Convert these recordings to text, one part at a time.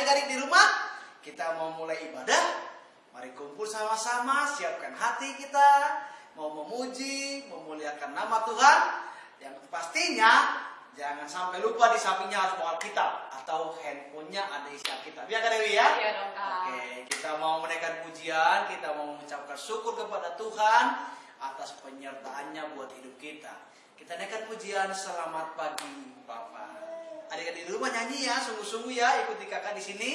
adik-adik di rumah, kita mau mulai ibadah. Mari kumpul sama-sama, siapkan hati kita, mau memuji, memuliakan nama Tuhan. Yang pastinya jangan sampai lupa di sampingnya harus bawa Alkitab atau handphonenya ada isi Alkitab. Ya Kak Dewi ya? Iya dong Kak. Oke, kita mau menaikkan pujian, kita mau mengucapkan syukur kepada Tuhan atas penyertaannya buat hidup kita. Kita naikkan pujian selamat pagi Bapak. Adik-adik di rumah nyanyi ya, sungguh-sungguh ya, ikuti kakak di sini.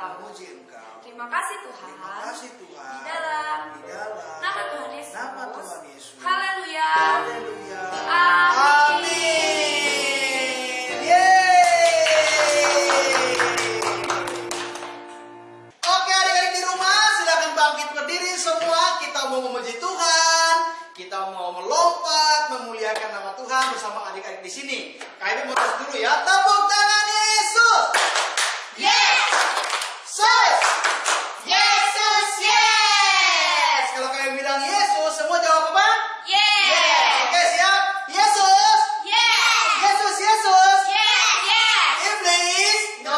Memuji Engkau. Terima kasih Tuhan. Terima kasih Tuhan. Di dalam nama Tuhan Yesus. Haleluya. Haleluya. Amin. Yeay. Oke, adik-adik di rumah silakan bangkit berdiri semua. Kita mau memuji Tuhan. Kita mau melompat memuliakan nama Tuhan bersama adik-adik di sini. Kami mau terus dulu ya. Tepuk tangan Yesus. Yes. Sus. Yesus, yes. Kalau kalian bilang Yesus, semua jawab apa? Yes. Oke, siap. Yesus. Yes. Yesus, Yesus. Yes. Yes. Iblis. No.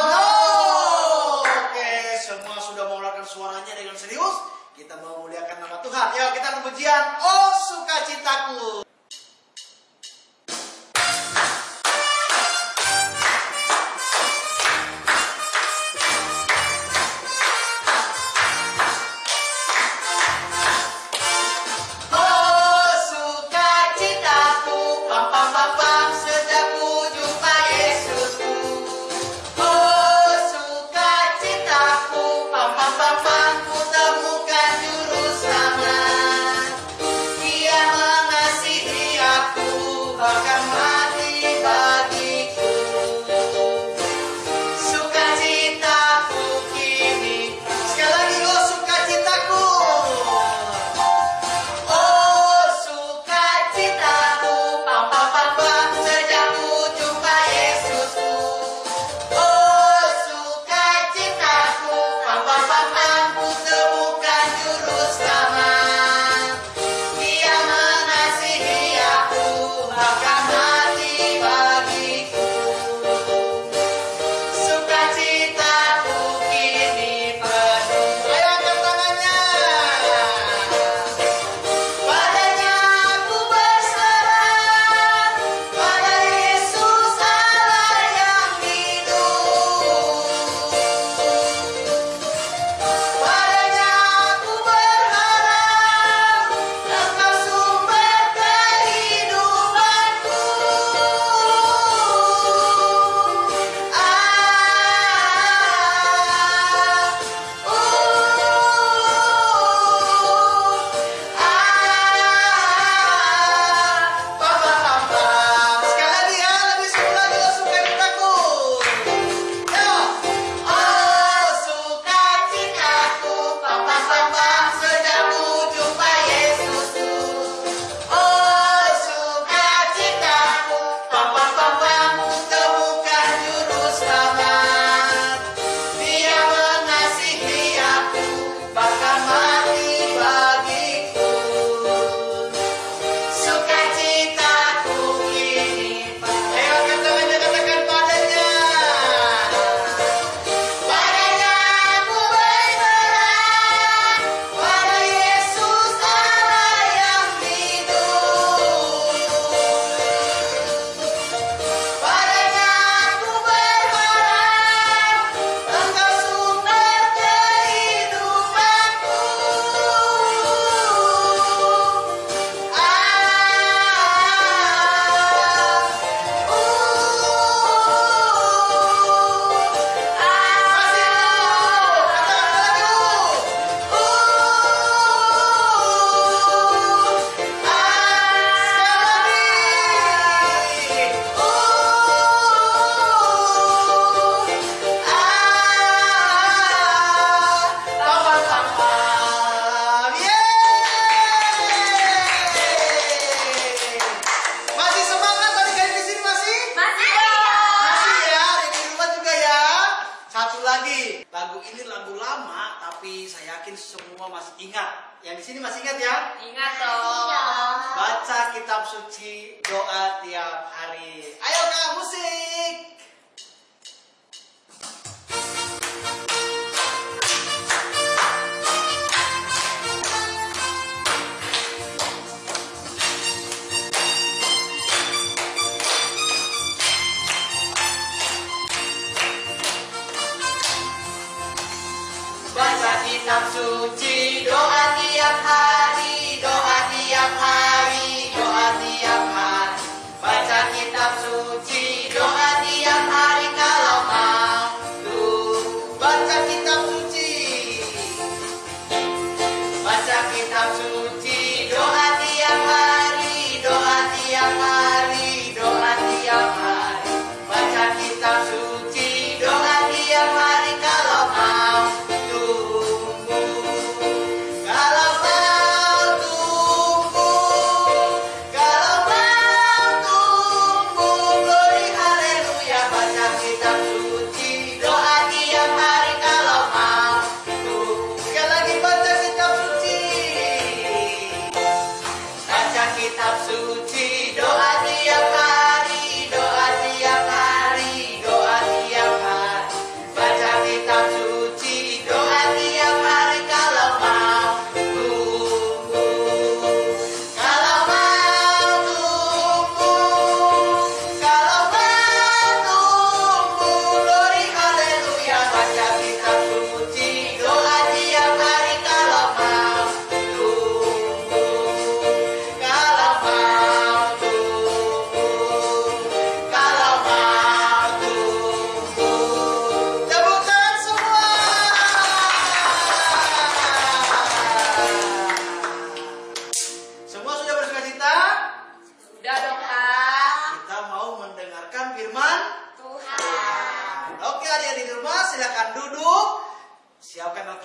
Oke, semua sudah mengeluarkan suaranya dengan serius. Kita mau memuliakan nama Tuhan. Yuk, kita pujian. Oh, sukacitaku. Yang di sini masih ingat ya? Ingat dong. Baca kitab suci, doa tiap hari. Ayo Kak, musik. Baca kitab suci, doa tiap hari, doa tiap hari, doa tiap hari. Baca kitab suci, doa tiap hari kalau mampu. Baca kitab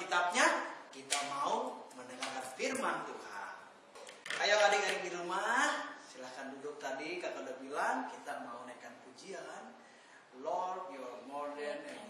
Alkitabnya, kita mau mendengarkan firman Tuhan. Ayo adik-adik di rumah, silahkan duduk. Tadi kakak udah bilang kita mau naikkan pujian Lord you're more than anything.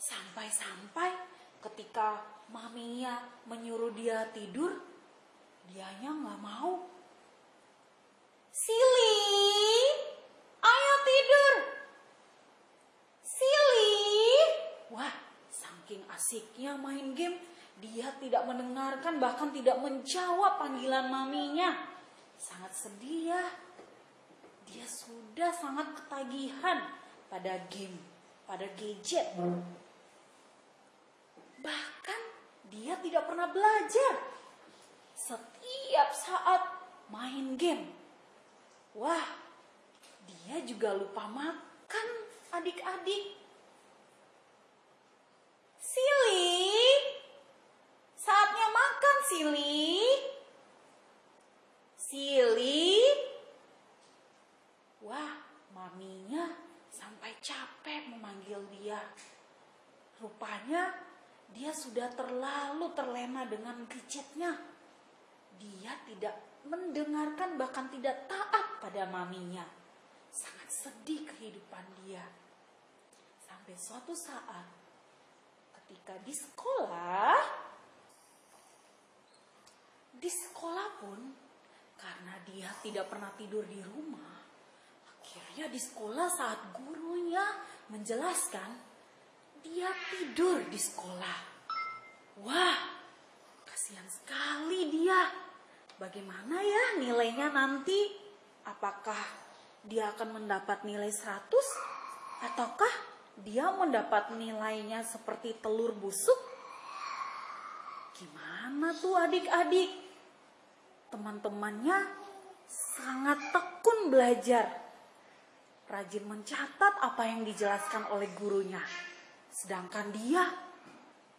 Sampai-sampai ketika maminya menyuruh dia tidur, dianya nggak mau. Silly, ayo tidur. Silly. Wah, saking asiknya main game, dia tidak mendengarkan bahkan tidak menjawab panggilan maminya. Sangat sedih ya. Dia sudah sangat ketagihan pada game, pada gadget. Bahkan dia tidak pernah belajar. Setiap saat main game. Wah, dia juga lupa makan, adik-adik. Sili, saatnya makan, Sili. Sili. Wah, maminya sampai capek memanggil dia. Rupanya dia sudah terlalu terlena dengan gadgetnya. Dia tidak mendengarkan, bahkan tidak taat pada maminya. Sangat sedih kehidupan dia. Sampai suatu saat ketika di sekolah pun karena dia tidak pernah tidur di rumah, akhirnya di sekolah saat gurunya menjelaskan, dia tidur di sekolah. Wah, kasihan sekali dia. Bagaimana ya nilainya nanti? Apakah dia akan mendapat nilai 100? Ataukah dia mendapat nilainya seperti telur busuk? Gimana tuh adik-adik? Teman-temannya sangat tekun belajar. Rajin mencatat apa yang dijelaskan oleh gurunya. Sedangkan dia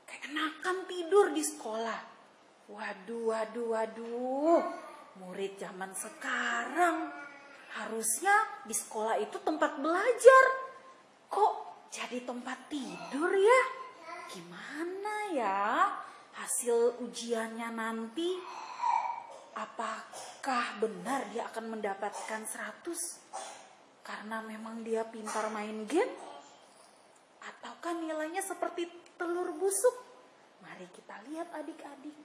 keenakan tidur di sekolah. Waduh. Murid zaman sekarang harusnya di sekolah itu tempat belajar. Kok jadi tempat tidur ya? Gimana ya hasil ujiannya nanti? Apakah benar dia akan mendapatkan 100? Karena memang dia pintar main game? Ataukah nilainya seperti telur busuk? Mari kita lihat adik-adik.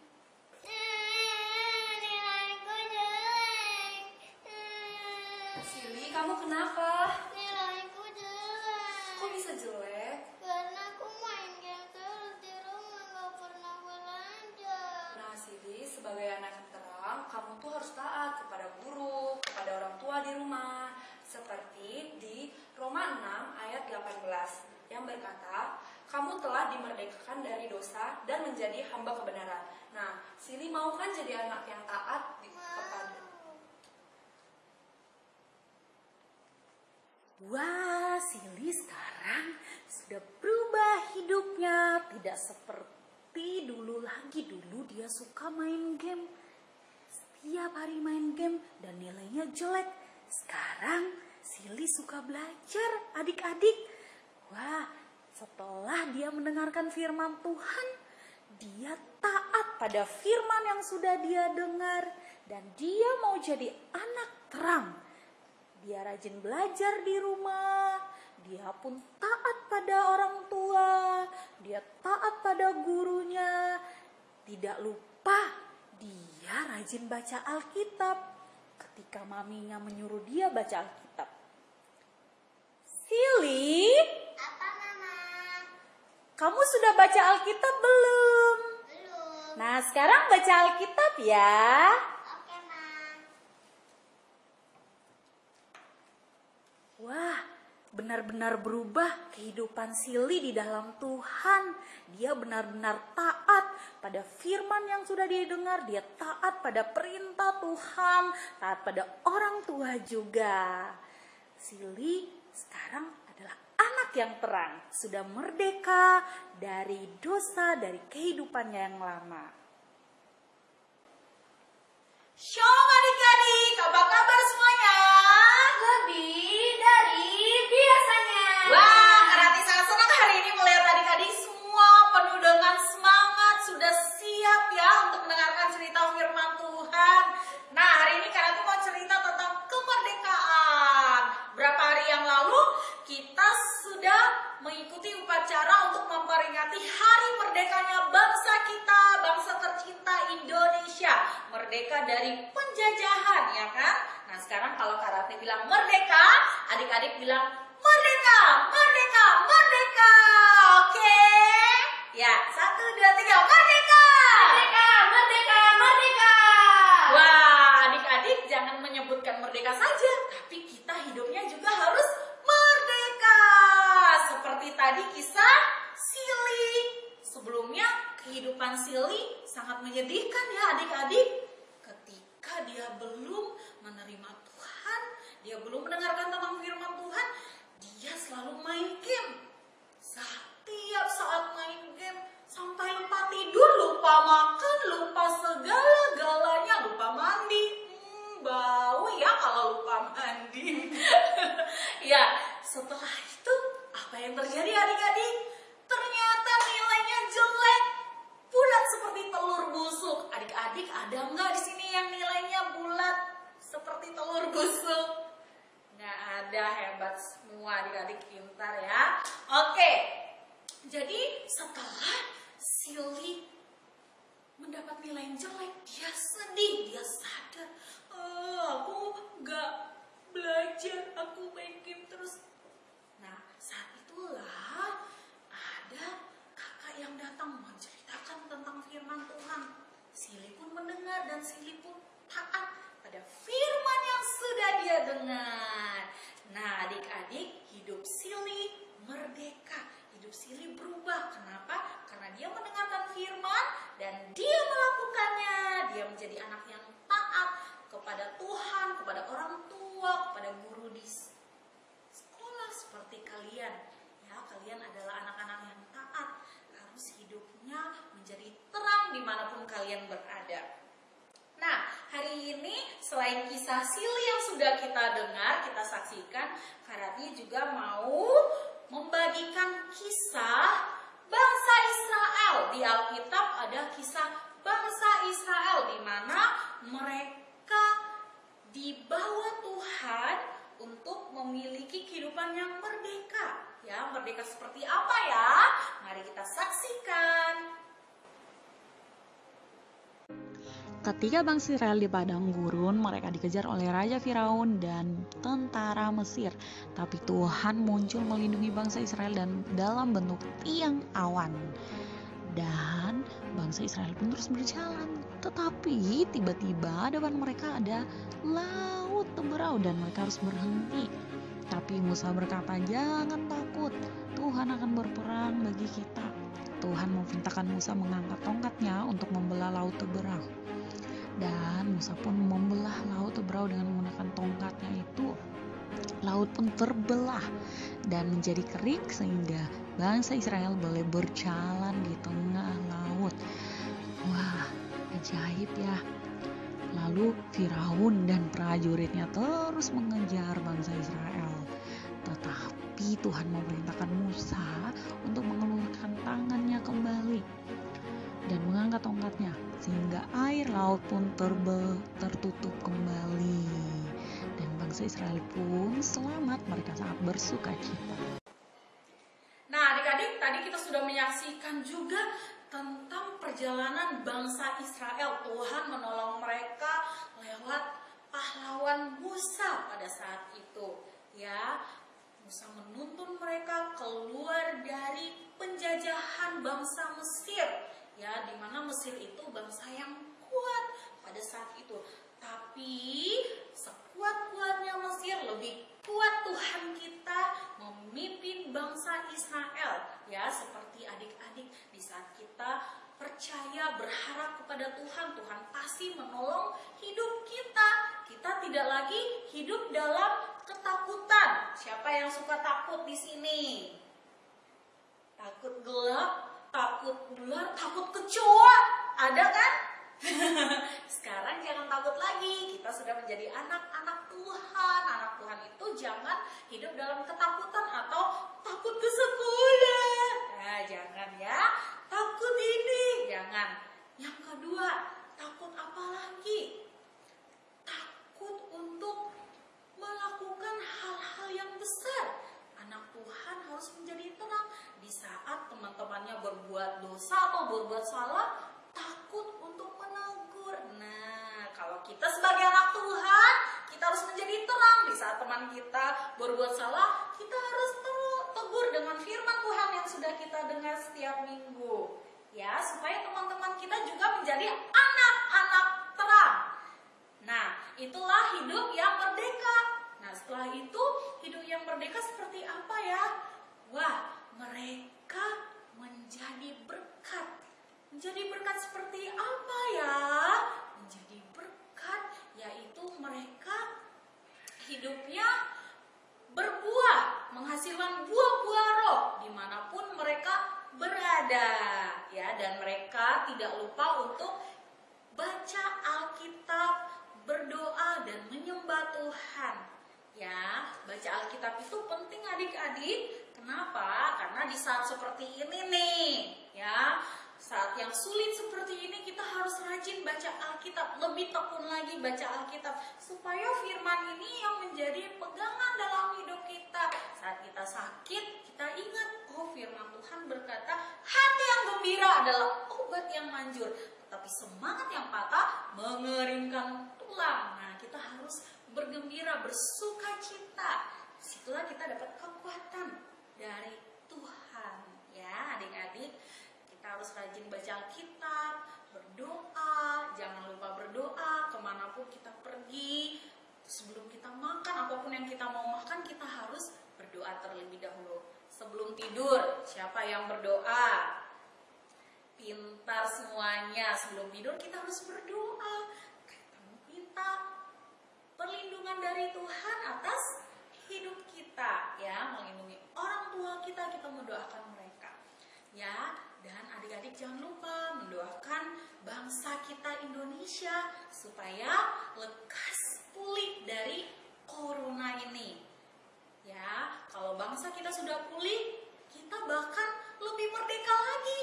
Nilaiku jelek. Sili, kamu kenapa? Nilaiku jelek. Kok bisa jelek? Karena aku main game terus di rumah, gak pernah belajar. Nah, Sili, sebagai anak yang terang, kamu tuh harus taat kepada guru, kepada orang tua di rumah. Seperti di Roma 6 ayat 18 yang berkata, kamu telah dimerdekakan dari dosa dan menjadi hamba kebenaran. Nah, Sili mau kan jadi anak yang taat kepada... Wah, Sili sekarang sudah berubah hidupnya. Tidak seperti dulu lagi. Dulu dia suka main game. Setiap hari main game dan nilainya jelek. Sekarang Sili suka belajar, adik-adik. Wah, setelah dia mendengarkan firman Tuhan, dia taat pada firman yang sudah dia dengar. Dan dia mau jadi anak terang. Dia rajin belajar di rumah, dia pun taat pada orang tua, dia taat pada gurunya. Tidak lupa, dia rajin baca Alkitab ketika maminya menyuruh dia baca Alkitab. Sili, Apa, Mama? kamu sudah baca Alkitab belum? Belum. Nah, sekarang baca Alkitab ya. Oke, Ma. Wah, benar-benar berubah kehidupan Sili di dalam Tuhan. Dia benar-benar taat pada firman yang sudah dia dengar. Dia taat pada perintah Tuhan, taat pada orang tua juga. Sili sekarang adalah anak yang terang, sudah merdeka dari dosa, dari kehidupannya yang lama. Shalom adik-adik, apa kabar semuanya? Lebih dari biasanya. Wah, Karati sangat senang hari ini melihat adik-adik semua penuh dengan semangat, sudah siap ya untuk mendengarkan cerita firman Tuhan. Nah, hari ini Karati mau cerita tentang kemerdekaan. Berapa hari yang lalu kita sudah mengikuti upacara untuk memperingati hari merdekanya bangsa kita, bangsa tercinta Indonesia. Merdeka dari penjajahan, ya kan? Nah, sekarang kalau Karati bilang merdeka, adik-adik bilang merdeka, merdeka, merdeka. Oke? Ya, 1, 2, 3, merdeka. Merdeka, merdeka, merdeka. Wah, adik-adik jangan menyebutkan merdeka saja, tapi kita hidupnya juga harus merdeka. Seperti tadi kisah Sili. Sebelumnya kehidupan Sili sangat menyedihkan ya adik-adik. Ketika dia belum menerima Tuhan, dia belum mendengarkan tentang firman Udah hebat semua adik-adik, pintar ya. Oke, jadi setelah Silly mendapat nilai yang jelek, dia sedih, dia sadar, aku nggak belajar, aku main game terus. Nah, saat itulah ada kakak yang datang menceritakan tentang firman Tuhan. Silly pun mendengar dan Silly pun taat pada firman yang sudah dia dengar. Nah, adik-adik, hidup Silly merdeka, hidup Silly berubah. Kenapa? Karena dia mendengarkan firman dan dia melakukannya. Dia menjadi anak yang taat kepada Tuhan, kepada orang tua, kepada guru di sekolah seperti kalian. Ya, kalian adalah anak-anak yang taat. Harus hidupnya menjadi terang dimanapun kalian berada. Nah, hari ini selain kisah Silly yang sudah kita dengar, kita saksikan, Kak Ratni juga mau membagikan kisah bangsa Israel. Di Alkitab ada kisah bangsa Israel di mana mereka dibawa Tuhan untuk memiliki kehidupan yang merdeka. Ya, merdeka seperti apa ya? Mari kita saksikan. Ketika bangsa Israel di padang gurun, mereka dikejar oleh Raja Firaun dan tentara Mesir. Tapi Tuhan muncul melindungi bangsa Israel dan dalam bentuk tiang awan. Dan bangsa Israel pun terus berjalan. Tetapi tiba-tiba depan mereka ada laut Teberau dan mereka harus berhenti. Tapi Musa berkata, "Jangan takut, Tuhan akan berperang bagi kita." Tuhan memerintahkan Musa mengangkat tongkatnya untuk membelah laut Teberau. Dan Musa pun membelah laut Teberau dengan menggunakan tongkatnya itu. Laut pun terbelah dan menjadi kering sehingga bangsa Israel boleh berjalan di tengah laut. Wah, ajaib ya. Lalu Firaun dan prajuritnya terus mengejar bangsa Israel. Tetapi Tuhan memerintahkan Musa untuk mengeluarkan tangannya kembali dan mengangkat tongkatnya sehingga air laut pun tertutup kembali dan bangsa Israel pun selamat, mereka sangat bersuka cita. Nah, adik-adik, tadi kita sudah menyaksikan juga tentang perjalanan bangsa Israel. Tuhan menolong mereka lewat pahlawan Musa pada saat itu. Ya, Musa menuntun mereka keluar dari penjajahan bangsa Mesir. Ya, di mana Mesir itu bangsa yang kuat pada saat itu. Tapi sekuat-kuatnya Mesir, lebih kuat Tuhan kita memimpin bangsa Israel. Ya, seperti adik-adik, di saat kita percaya, berharap kepada Tuhan, Tuhan pasti menolong hidup kita. Kita tidak lagi hidup dalam ketakutan. Siapa yang suka takut di sini? Takut gelap, takut ular, takut kecoa, ada kan? Sekarang jangan takut lagi, kita sudah menjadi anak-anak Tuhan. Anak Tuhan itu jangan hidup dalam ketakutan atau takut ke sekolah. Nah, jangan ya, takut ini, jangan. Yang kedua, takut apa lagi? Takut untuk melakukan hal-hal yang besar. Anak Tuhan harus menjadi tenang di saat teman-temannya berbuat dosa atau berbuat salah, takut untuk menegur. Nah, kalau kita sebagai anak Tuhan, kita harus menjadi tenang di saat teman kita berbuat salah, kita harus tegur dengan firman Tuhan yang sudah kita dengar setiap minggu. Ya, supaya teman-teman kita juga menjadi anak-anak terang. Nah, itulah hidup yang merdeka. Nah, setelah itu hidup yang merdeka seperti apa ya? Wah, mereka menjadi berkat. Menjadi berkat seperti apa ya? Menjadi berkat yaitu mereka hidupnya berbuah, menghasilkan buah-buah roh dimanapun mereka berada. Ya, dan mereka tidak lupa untuk baca Alkitab, berdoa dan menyembah Tuhan. Ya, baca Alkitab itu penting adik-adik. Kenapa? Karena di saat seperti ini nih, ya, saat yang sulit seperti ini kita harus rajin baca Alkitab, lebih tekun lagi baca Alkitab supaya firman ini yang menjadi pegangan dalam hidup saat kita sakit, kita ingat, oh firman Tuhan berkata, hati yang gembira adalah obat yang manjur, tetapi semangat yang patah mengeringkan tulang. Nah, kita harus bergembira, bersuka cita. Disitulah kita dapat kekuatan dari Tuhan. Ya, adik-adik, kita harus rajin baca Alkitab, berdoa, jangan lupa berdoa kemanapun kita pergi. Sebelum kita makan, apapun yang kita mau makan, kita harus berdoa terlebih dahulu. Sebelum tidur, siapa yang berdoa? Pintar semuanya. Sebelum tidur kita harus berdoa. Kita minta perlindungan dari Tuhan atas hidup kita, ya, melindungi orang tua kita mendoakan mereka. Ya, dan adik-adik jangan lupa mendoakan bangsa kita Indonesia supaya lekas pulih dari corona ini. Ya, kalau bangsa kita sudah pulih, kita bahkan lebih merdeka lagi.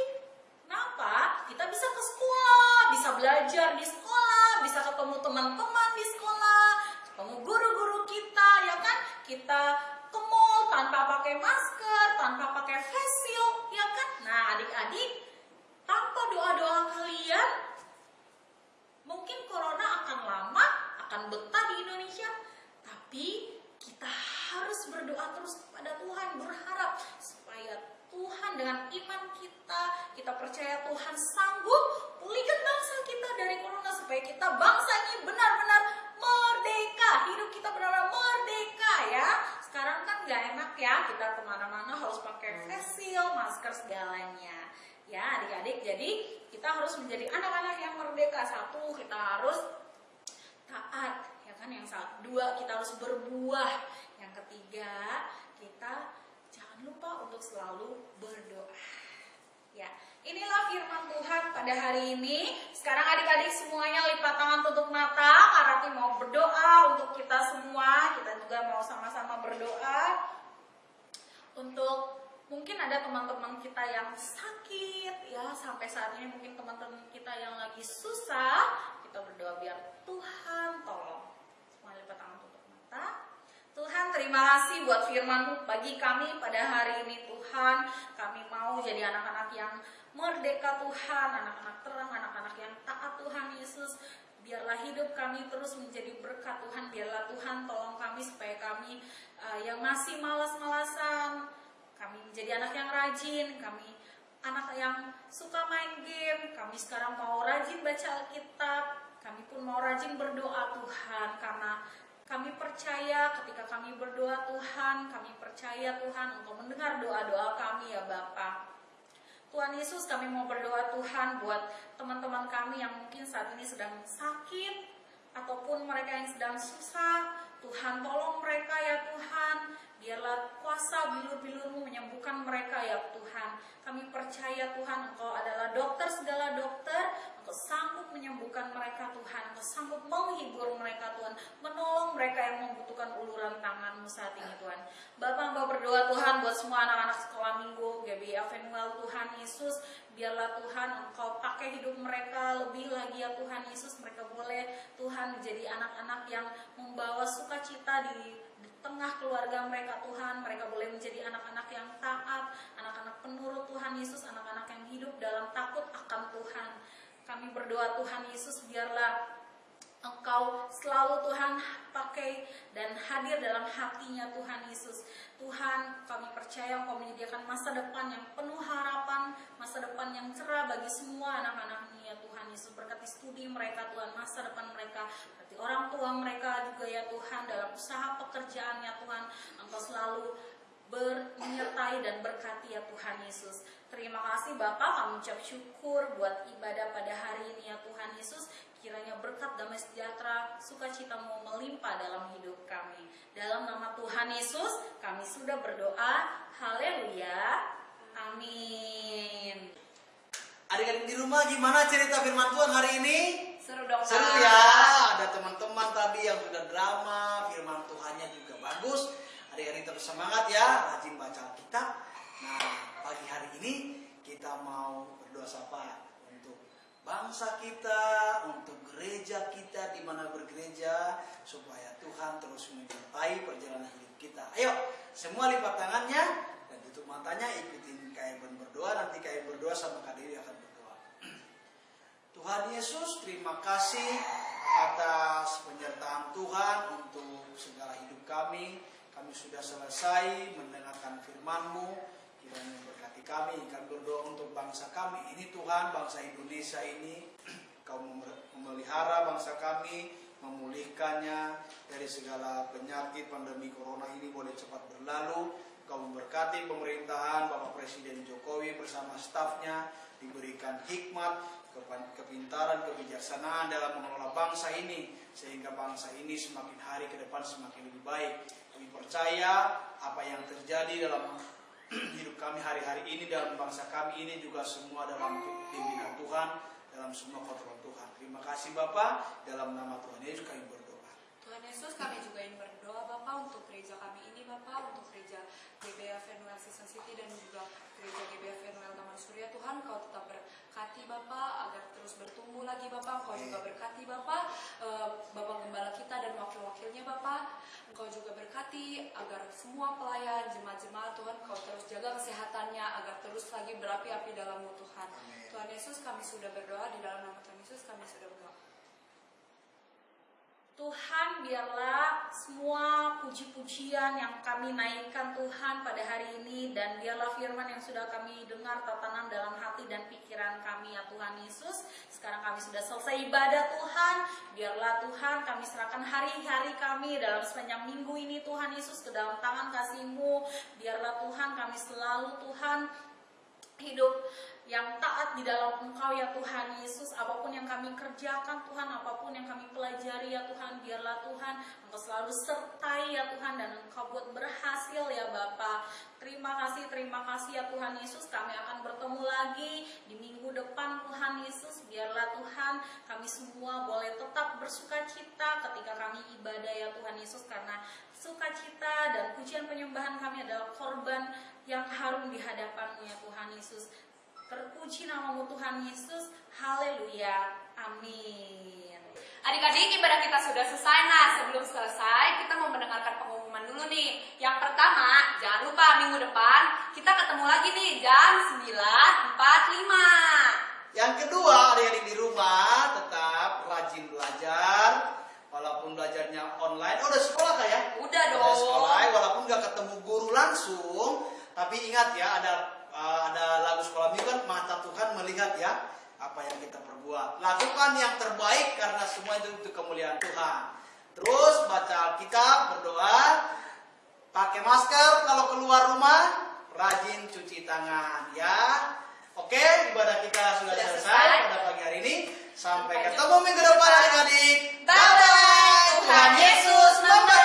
Kenapa? Kita bisa ke sekolah, bisa belajar di sekolah, bisa ketemu teman-teman di sekolah, ketemu guru-guru kita, ya kan? Kita ke mall tanpa pakai masker, tanpa pakai face shield, ya kan? Nah, adik-adik, tanpa doa-doa kalian, mungkin corona akan lama, akan betah di Indonesia, tapi kita harus berdoa terus kepada Tuhan, berharap supaya Tuhan dengan iman kita percaya Tuhan sanggup pulihkan bangsa kita dari corona, supaya kita bangsa ini benar-benar merdeka, hidup kita benar-benar merdeka, ya. Sekarang kan gak enak ya, kita kemana-mana harus pakai face shield, masker segalanya, ya adik-adik. Jadi kita harus menjadi anak-anak yang merdeka. Satu, kita harus taat, ya kan. Yang dua, kita harus berbuah. Yang ketiga, kita jangan lupa untuk selalu berdoa. Ya, inilah firman Tuhan pada hari ini. Sekarang adik-adik semuanya lipat tangan, tutup mata. Karati mau berdoa untuk kita semua. Kita juga mau sama-sama berdoa untuk mungkin ada teman-teman kita yang sakit, ya, sampai saat ini mungkin teman-teman kita yang lagi susah. Kita berdoa biar Tuhan tolong. Semua lipat tangan, tutup mata. Tuhan, terima kasih buat firman-Mu bagi kami pada hari ini. Tuhan, kami mau jadi anak-anak yang merdeka Tuhan, anak-anak terang, anak-anak yang taat Tuhan Yesus. Biarlah hidup kami terus menjadi berkat Tuhan. Biarlah Tuhan tolong kami supaya kami yang masih malas-malasan, kami menjadi anak yang rajin, kami anak yang suka main game, kami sekarang mau rajin baca Alkitab, kami pun mau rajin berdoa Tuhan, karena kami percaya ketika kami berdoa Tuhan, kami percaya Tuhan Engkau mendengar doa-doa kami, ya Bapa. Tuhan Yesus, kami mau berdoa Tuhan buat teman-teman kami yang mungkin saat ini sedang sakit, ataupun mereka yang sedang susah. Tuhan tolong mereka ya Tuhan. Biarlah kuasa bilur-bilur-Mu menyembuhkan mereka ya Tuhan. Kami percaya Tuhan Engkau adalah dokter segala dokter. Engkau sanggup menyembuhkan mereka Tuhan. Engkau sanggup menghibur mereka Tuhan. Menolong mereka yang membutuhkan uluran tangan-Mu saat ini Tuhan. Bapak Engkau berdoa Tuhan buat semua anak-anak sekolah minggu GBI Avenuel Tuhan Yesus. Biarlah Tuhan Engkau pakai hidup mereka lebih lagi ya Tuhan Yesus. Mereka boleh Tuhan menjadi anak-anak yang membawa sukacita di tengah keluarga mereka Tuhan. Mereka boleh menjadi anak-anak yang taat, anak-anak penurut Tuhan Yesus, anak-anak yang hidup dalam takut akan Tuhan. Kami berdoa Tuhan Yesus, biarlah Engkau selalu Tuhan pakai dan hadir dalam hatinya Tuhan Yesus. Tuhan, kami percaya Engkau menyediakan masa depan yang penuh harapan, masa depan yang cerah bagi semua anak-anak-Mu ya Tuhan Yesus. Berkati studi mereka Tuhan, masa depan mereka, berkati orang tua mereka juga ya Tuhan, dalam usaha pekerjaan ya Tuhan. Engkau selalu menyertai dan berkati ya Tuhan Yesus. Terima kasih Bapak, kami ucap syukur buat ibadah pada hari ini ya Tuhan Yesus. Kiranya berkat damai sejahtera, sukacita-Mu melimpah dalam hidup kami. Dalam nama Tuhan Yesus, kami sudah berdoa. Haleluya. Amin. Adik-adik di rumah, gimana cerita firman Tuhan hari ini? Seru dong, Seru Kak. ya. Ada teman-teman tadi yang sudah drama, firman Tuhannya juga bagus. Adik-adik terus semangat ya, rajin baca Alkitab. Nah, pagi hari ini kita mau berdoa sapa untuk bangsa kita, untuk gereja kita di mana bergereja, supaya Tuhan terus menyertai perjalanan hidup kita. Ayo, semua lipat tangannya dan tutup matanya, ikutin Kak Eben berdoa. Nanti Kak Eben berdoa sama Kak Dewi akan berdoa. Tuhan Yesus, terima kasih atas penyertaan Tuhan untuk segala hidup kami. Kami sudah selesai mendengarkan firman-Mu. Kiranya berkati kami. Kami berdoa untuk bangsa kami ini, Tuhan, bangsa Indonesia ini. Kau memelihara bangsa kami, memulihkannya dari segala penyakit pandemi corona ini boleh cepat berlalu. Kau memberkati pemerintahan Bapak Presiden Jokowi bersama stafnya, diberikan hikmat, kepintaran, kebijaksanaan dalam mengelola bangsa ini, sehingga bangsa ini semakin hari ke depan semakin lebih baik. Kami percaya apa yang terjadi dalam hidup kami hari-hari ini, dalam bangsa kami ini juga semua dalam pimpinan Tuhan, dalam semua kontrol Tuhan. Terima kasih Bapak, dalam nama Tuhan Yesus kami berdoa. Tuhan Yesus, kami juga ingin berdoa Bapak untuk gereja kami ini Bapak, untuk gereja GBA Venuel Season City dan juga gereja GBA Venuel Taman Surya. Tuhan, Kau tetap berkati Bapak agar terus bertumbuh lagi Bapak. Kau juga berkati Bapak, Bapak Gembala kita dan wakil-wakilnya Bapak. Engkau juga berkati agar semua pelayan, jemaat-jemaat Tuhan, Kau terus jaga kesehatannya agar terus lagi berapi-api dalam-Mu Tuhan. Amin. Tuhan Yesus, kami sudah berdoa, di dalam nama Tuhan Yesus kami sudah berdoa. Tuhan, biarlah semua puji-pujian yang kami naikkan Tuhan pada hari ini, dan biarlah firman yang sudah kami dengar tertanam dalam hati dan pikiran kami ya Tuhan Yesus. Sekarang kami sudah selesai ibadah Tuhan, biarlah Tuhan kami serahkan hari-hari kami dalam sepanjang minggu ini Tuhan Yesus ke dalam tangan kasih-Mu. Biarlah Tuhan kami selalu Tuhan hidup yang taat di dalam Engkau ya Tuhan Yesus. Apapun yang kami kerjakan Tuhan, apapun yang kami pelajari ya Tuhan, biarlah Tuhan Engkau selalu sertai ya Tuhan, dan Engkau buat berhasil ya Bapa. Terima kasih ya Tuhan Yesus. Kami akan bertemu lagi di minggu depan Tuhan Yesus. Biarlah Tuhan kami semua boleh tetap bersuka cita ketika kami ibadah ya Tuhan Yesus, karena sukacita dan pujian penyembahan kami adalah korban yang harum di hadapan-Mu ya Tuhan Yesus. Terpuji nama-Mu Tuhan Yesus. Haleluya. Amin. Adik-adik, ibadah kita sudah selesai. Nah, sebelum selesai, kita mau mendengarkan pengumuman dulu nih. Yang pertama, jangan lupa minggu depan kita ketemu lagi nih jam 9.45. Yang kedua, adik-adik di rumah tetap rajin belajar. Walaupun belajarnya online, udah sekolah Kak ya? Udah dong. Udah sekolah, walaupun gak ketemu guru langsung. Tapi ingat ya, ada lagu sekolah minggu kan, mata Tuhan melihat ya apa yang kita perbuat. Lakukan yang terbaik karena semua itu untuk kemuliaan Tuhan. Terus baca Alkitab, berdoa, pakai masker kalau keluar rumah, rajin cuci tangan ya. Oke, ibadah kita sudah selesai pada pagi hari ini. Sampai ketemu minggu depan adik-adik. Bye-bye. Tuhan Yesus memberkati.